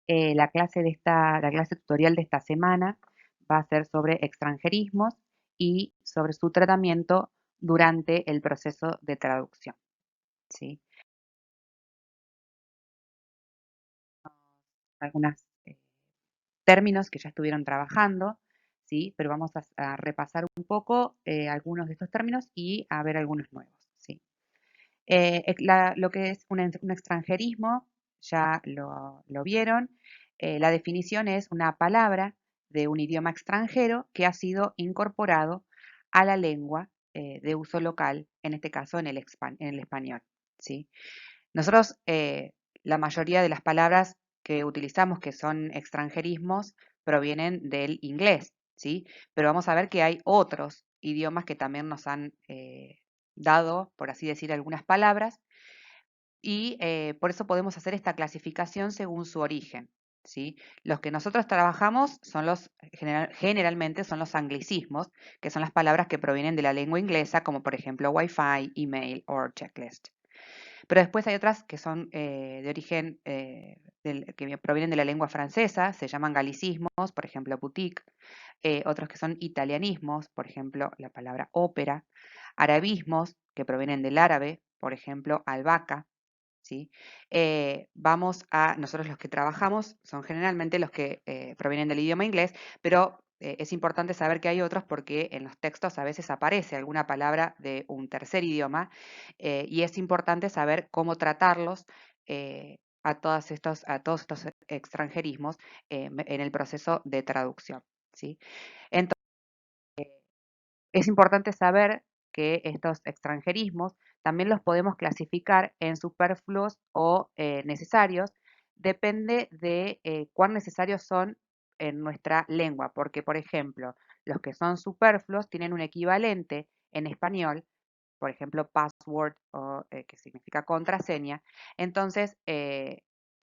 La clase tutorial de esta semana va a ser sobre extranjerismos y sobre su tratamiento durante el proceso de traducción, ¿sí? Algunos términos que ya estuvieron trabajando, ¿sí? Pero vamos a repasar un poco algunos de estos términos y a ver algunos nuevos, ¿sí? Lo que es un extranjerismo, ya lo vieron. La definición es una palabra de un idioma extranjero que ha sido incorporado a la lengua de uso local, en este caso en el español, ¿sí? Nosotros, la mayoría de las palabras que utilizamos que son extranjerismos provienen del inglés, ¿sí? Pero vamos a ver que hay otros idiomas que también nos han dado, por así decir, algunas palabras y por eso podemos hacer esta clasificación según su origen, ¿sí? Los que nosotros trabajamos son generalmente son los anglicismos, que son las palabras que provienen de la lengua inglesa, como por ejemplo Wi-Fi, email o checklist. Pero después hay otras que son de origen, que provienen de la lengua francesa, se llaman galicismos, por ejemplo, boutique. Otros que son italianismos, por ejemplo, la palabra ópera. Arabismos, que provienen del árabe, por ejemplo, albahaca. ¿Sí? Nosotros los que trabajamos son generalmente los que provienen del idioma inglés, pero es importante saber que hay otros porque en los textos a veces aparece alguna palabra de un tercer idioma y es importante saber cómo tratarlos a todos estos extranjerismos en el proceso de traducción, ¿sí? Entonces, es importante saber que estos extranjerismos también los podemos clasificar en superfluos o necesarios. Depende de cuán necesarios son en nuestra lengua, porque, por ejemplo, los que son superfluos tienen un equivalente en español, por ejemplo, password, que significa contraseña. Entonces,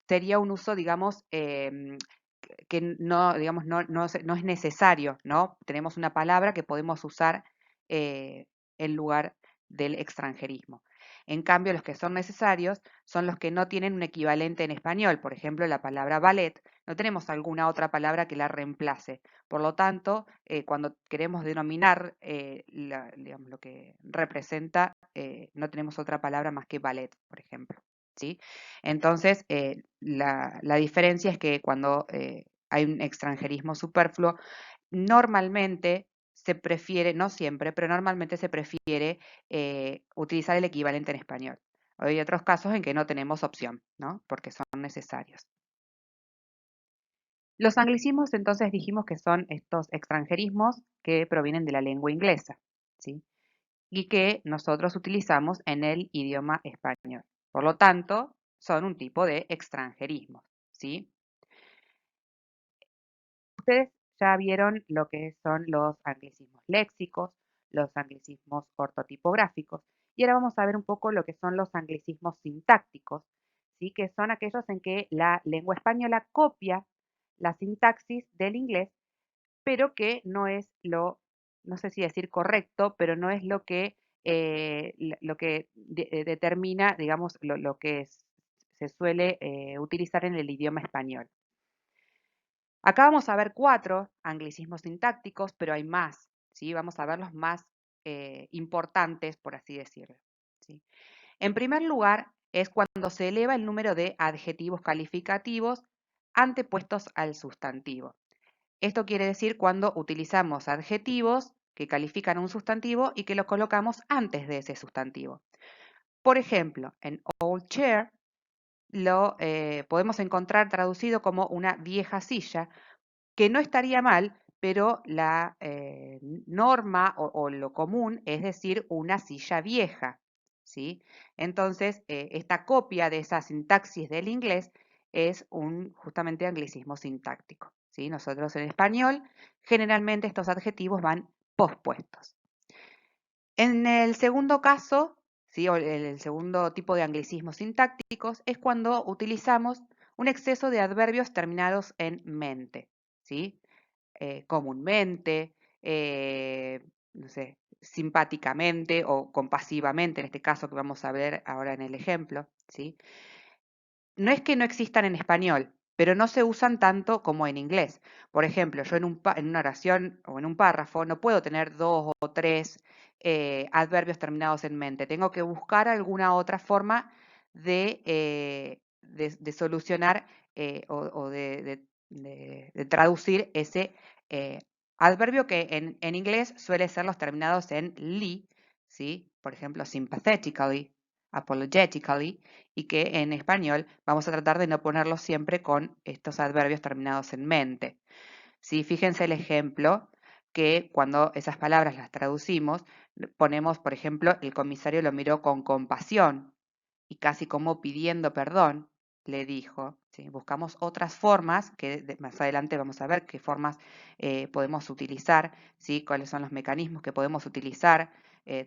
sería un uso, digamos, que no, digamos, no es necesario, ¿no? Tenemos una palabra que podemos usar en lugar del extranjerismo. En cambio, los que son necesarios son los que no tienen un equivalente en español. Por ejemplo, la palabra ballet, no tenemos alguna otra palabra que la reemplace. Por lo tanto, cuando queremos denominar digamos, lo que representa, no tenemos otra palabra más que ballet, por ejemplo. ¿Sí? Entonces, la diferencia es que cuando hay un extranjerismo superfluo, normalmente se prefiere, no siempre, pero normalmente se prefiere utilizar el equivalente en español. Hay otros casos en que no tenemos opción, ¿no? Porque son necesarios. Los anglicismos, entonces, dijimos que son estos extranjerismos que provienen de la lengua inglesa, ¿sí? Y que nosotros utilizamos en el idioma español. Por lo tanto, son un tipo de extranjerismos, ¿sí? Ustedes ya vieron lo que son los anglicismos léxicos, los anglicismos ortotipográficos, y ahora vamos a ver un poco lo que son los anglicismos sintácticos, ¿sí? Que son aquellos en que la lengua española copia la sintaxis del inglés, pero que no es no sé si decir correcto, pero no es lo que determina, digamos, lo que se suele utilizar en el idioma español. Acá vamos a ver 4 anglicismos sintácticos, pero hay más, ¿sí? Vamos a ver los más importantes, por así decirlo, ¿sí? En primer lugar, es cuando se eleva el número de adjetivos calificativos antepuestos al sustantivo. Esto quiere decir cuando utilizamos adjetivos que califican un sustantivo y que lo colocamos antes de ese sustantivo. Por ejemplo, en old chair lo podemos encontrar traducido como una vieja silla, que no estaría mal, pero la norma o lo común es decir una silla vieja, ¿sí? Entonces, esta copia de esa sintaxis del inglés es un justamente anglicismo sintáctico, ¿sí? Nosotros en español, generalmente estos adjetivos van pospuestos. En el segundo caso, ¿sí? O el segundo tipo de anglicismos sintácticos es cuando utilizamos un exceso de adverbios terminados en mente, ¿sí? Comúnmente, no sé, simpáticamente o compasivamente, en este caso que vamos a ver ahora en el ejemplo, ¿sí? no es que no existan en español, pero no se usan tanto como en inglés. Por ejemplo, yo en una oración o en un párrafo no puedo tener 2 o 3 adverbios terminados en mente. Tengo que buscar alguna otra forma de solucionar o de traducir ese adverbio que en inglés suele ser los terminados en "ly", ¿sí? Por ejemplo, sympathetically, apologetically, y que en español vamos a tratar de no ponerlo siempre con estos adverbios terminados en mente. ¿Sí? Fíjense el ejemplo que cuando esas palabras las traducimos, ponemos, por ejemplo, el comisario lo miró con compasión y casi como pidiendo perdón, le dijo. ¿Sí? Buscamos otras formas, que más adelante vamos a ver qué formas podemos utilizar, ¿sí? Cuáles son los mecanismos que podemos utilizar,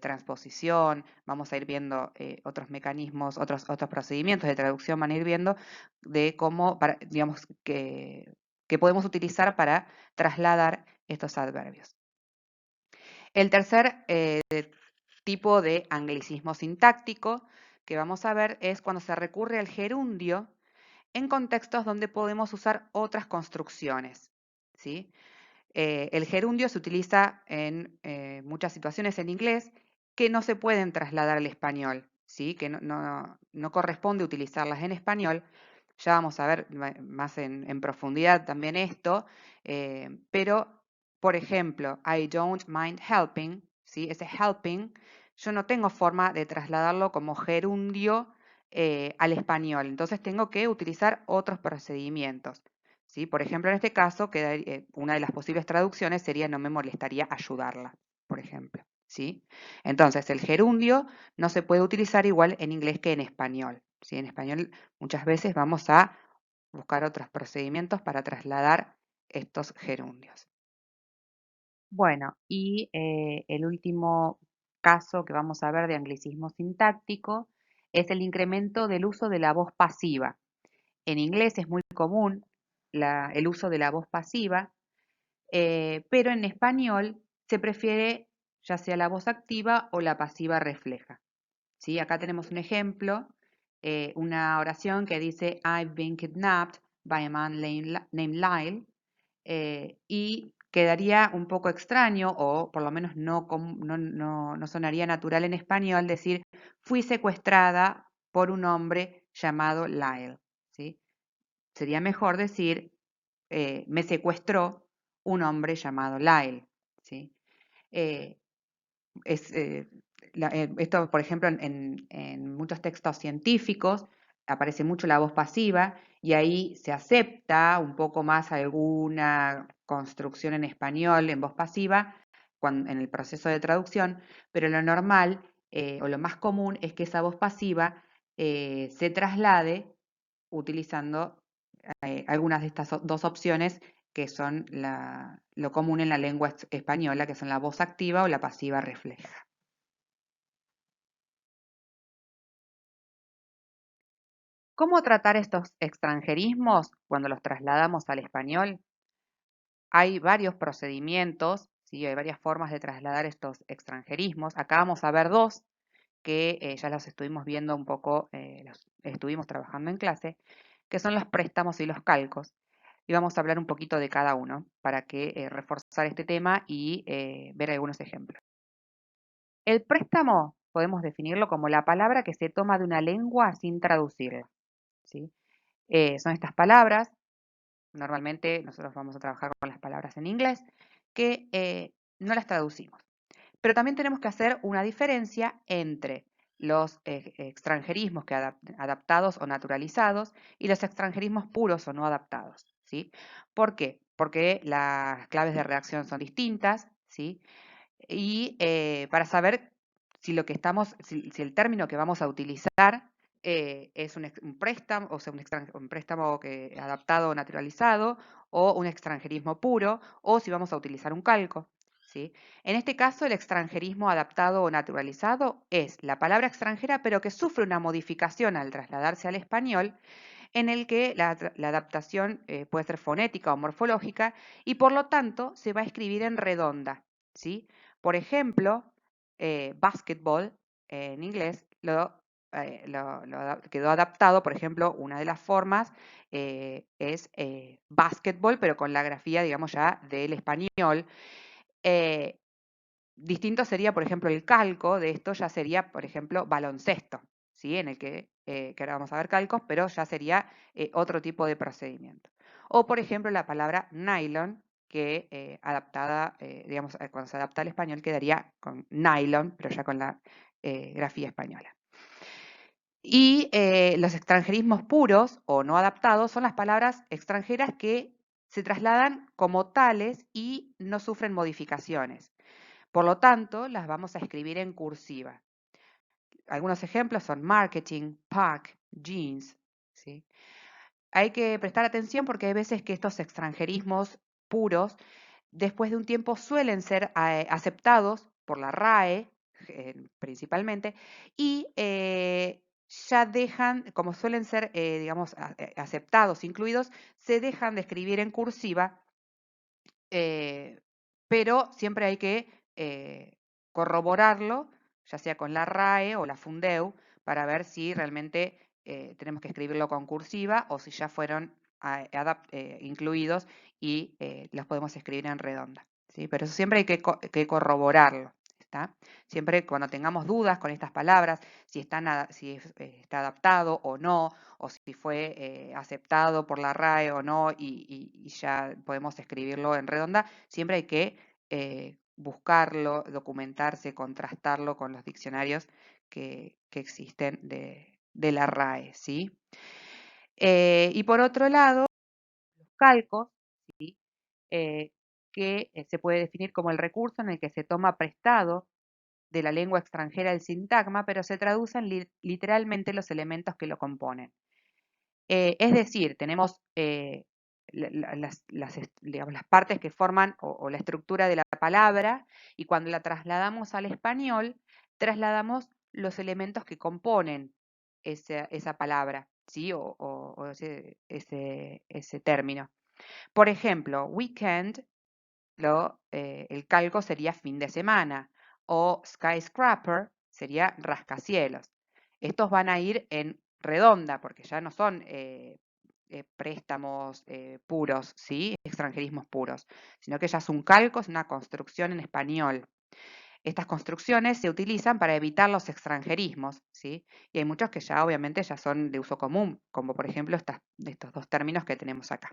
transposición, vamos a ir viendo otros mecanismos, otros procedimientos de traducción, van a ir viendo de cómo, digamos, que podemos utilizar para trasladar estos adverbios. El tercer tipo de anglicismo sintáctico que vamos a ver es cuando se recurre al gerundio en contextos donde podemos usar otras construcciones, ¿sí? El gerundio se utiliza en muchas situaciones en inglés que no se pueden trasladar al español, ¿sí? Que no corresponde utilizarlas en español. Ya vamos a ver más en profundidad también esto, pero, por ejemplo, I don't mind helping, ¿sí? Ese helping, yo no tengo forma de trasladarlo como gerundio al español, entonces tengo que utilizar otros procedimientos. ¿Sí? Por ejemplo, en este caso, una de las posibles traducciones sería no me molestaría ayudarla, por ejemplo. ¿Sí? Entonces, el gerundio no se puede utilizar igual en inglés que en español. ¿Sí? En español muchas veces vamos a buscar otros procedimientos para trasladar estos gerundios. Bueno, y el último caso que vamos a ver de anglicismo sintáctico es el incremento del uso de la voz pasiva. En inglés es muy común el uso de la voz pasiva, pero en español se prefiere ya sea la voz activa o la pasiva refleja. ¿Sí? Acá tenemos un ejemplo, una oración que dice I've been kidnapped by a man named Lyle, y quedaría un poco extraño o por lo menos no sonaría natural en español decir fui secuestrada por un hombre llamado Lyle. ¿Sí? Sería mejor decir me secuestró un hombre llamado Lyle. ¿Sí? Eh, es, esto, por ejemplo, en muchos textos científicos aparece mucho la voz pasiva y ahí se acepta un poco más alguna construcción en español en voz pasiva en el proceso de traducción, pero lo normal o lo más común es que esa voz pasiva se traslade utilizando algunas de estas dos opciones que son lo común en la lengua española, que son la voz activa o la pasiva refleja. ¿Cómo tratar estos extranjerismos cuando los trasladamos al español? Hay varios procedimientos, ¿sí? Hay varias formas de trasladar estos extranjerismos. Acá vamos a ver dos que ya los estuvimos viendo un poco, los estuvimos trabajando en clase, que son los préstamos y los calcos. Y vamos a hablar un poquito de cada uno para que reforzar este tema y ver algunos ejemplos. El préstamo podemos definirlo como la palabra que se toma de una lengua sin traducirla, ¿sí? Son estas palabras, normalmente nosotros vamos a trabajar con las palabras en inglés, que no las traducimos. Pero también tenemos que hacer una diferencia entre los extranjerismos adaptados o naturalizados y los extranjerismos puros o no adaptados, ¿sí? ¿Por qué? Porque las claves de redacción son distintas, ¿sí? Y para saber si lo que si el término que vamos a utilizar es un préstamo, o sea, un préstamo adaptado o naturalizado, o un extranjerismo puro, o si vamos a utilizar un calco. ¿Sí? En este caso, el extranjerismo adaptado o naturalizado es la palabra extranjera, pero que sufre una modificación al trasladarse al español, en el que la adaptación puede ser fonética o morfológica, y por lo tanto se va a escribir en redonda. ¿Sí? Por ejemplo, basketball en inglés quedó adaptado. Por ejemplo, una de las formas es básquetbol, pero con la grafía, digamos, ya del español. Distinto sería, por ejemplo, el calco de esto ya sería, por ejemplo, baloncesto, ¿sí? En el que ahora vamos a ver calcos, pero ya sería otro tipo de procedimiento. O, por ejemplo, la palabra nylon, que adaptada, digamos, cuando se adapta al español quedaría con nylon, pero ya con la grafía española. Y los extranjerismos puros o no adaptados son las palabras extranjeras que se trasladan como tales y no sufren modificaciones. Por lo tanto, las vamos a escribir en cursiva. Algunos ejemplos son marketing, pack, jeans, ¿sí? Hay que prestar atención porque hay veces que estos extranjerismos puros, después de un tiempo, suelen ser aceptados por la RAE, principalmente, y ya dejan, como suelen ser, digamos, aceptados, incluidos, se dejan de escribir en cursiva, pero siempre hay que corroborarlo, ya sea con la RAE o la Fundeu, para ver si realmente tenemos que escribirlo con cursiva o si ya fueron incluidos y los podemos escribir en redonda, ¿sí? Pero eso siempre hay que corroborarlo, ¿está? Siempre cuando tengamos dudas con estas palabras, si está adaptado o no, o si fue aceptado por la RAE o no, y ya podemos escribirlo en redonda, siempre hay que buscarlo, documentarse, contrastarlo con los diccionarios que existen de la RAE, ¿sí? Y por otro lado, los calcos, ¿sí? Que se puede definir como el recurso en el que se toma prestado de la lengua extranjera el sintagma, pero se traducen literalmente los elementos que lo componen. Es decir, tenemos digamos, las partes que forman o la estructura de la palabra, y cuando la trasladamos al español, trasladamos los elementos que componen esa palabra, ¿sí? O ese término. Por ejemplo, weekend, el calco sería fin de semana, o skyscraper sería rascacielos. Estos van a ir en redonda porque ya no son préstamos puros, ¿sí? Extranjerismos puros, sino que ya es un calco, es una construcción en español. Estas construcciones se utilizan para evitar los extranjerismos, ¿sí? Y hay muchos que ya obviamente ya son de uso común, como por ejemplo estos dos términos que tenemos acá.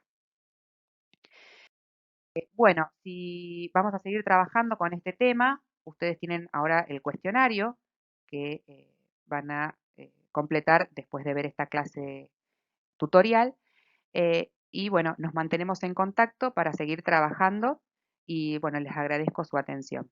Bueno, si vamos a seguir trabajando con este tema, ustedes tienen ahora el cuestionario que van a completar después de ver esta clase tutorial. Y bueno, nos mantenemos en contacto para seguir trabajando y bueno, les agradezco su atención.